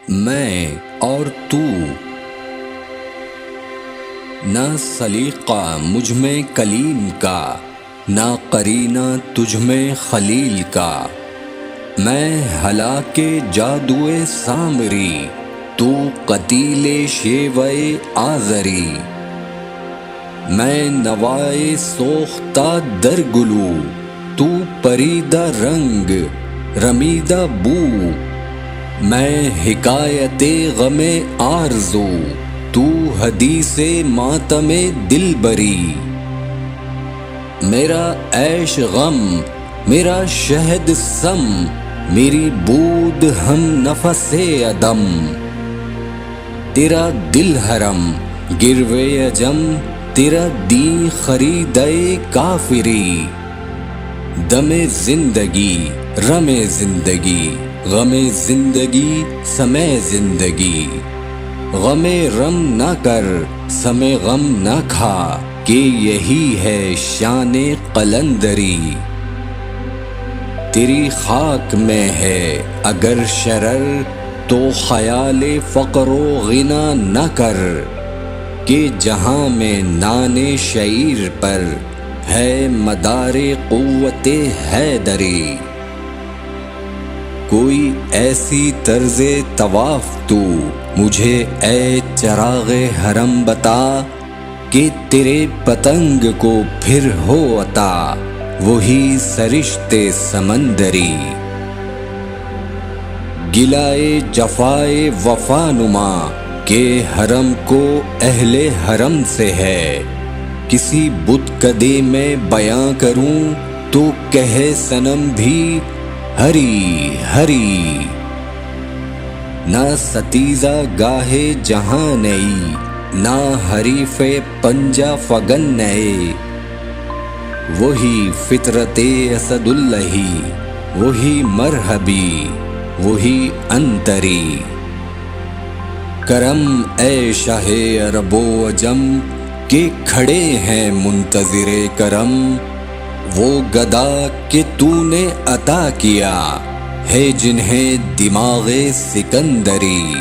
میں اور تو، نہ سلیقہ مجھ میں کلیم کا، نہ قرینہ تجھ میں خلیل کا۔ میں ہلاک جادوئے سامری، تو قتیل شیوئے آزری۔ میں نوائے سوختہ در گلو، تو پریدہ رنگ رمیدہ بو۔ میں حکایت غم آرزو، تو حدیث ماتم دل بری۔ میرا عیش غم میرا شہد سم، میری بود ہم نفس عدم۔ تیرا دل حرم گروے عجم، تیرا دین خریدے کافری۔ دم زندگی رم زندگی، غم زندگی سمے زندگی۔ غم رم نہ کر سم غم نہ کھا، کہ یہی ہے شان قلندری۔ تیری خاک میں ہے اگر شرر، تو خیال فقر و غنا نہ کر، کہ جہاں میں نان شعیر پر ہے مدار قوت حیدری۔ کوئی ایسی طرز طواف تو مجھے اے چراغ حرم بتا، کہ تیرے پتنگ کو پھر ہو عطا وہی سرشت سمندری۔ گلائے جفائے وفا نما، کہ حرم کو اہل حرم سے ہے۔ کسی بت کدے میں بیاں کروں، تو کہے صنم بھی ہری ہری۔ نہ ستیزہ گاہے جہاں نئی، نہ حریف پنجہ فگن نئے۔ وہی فطرت اسد اللہ، وہی مرحبی وہی انتری۔ کرم اے شاہ عرب و عجم، کہ کھڑے ہیں منتظر کرم۔ وہ گدا کہ تو نے عطا کیا ہے، جنہیں دماغ سکندری۔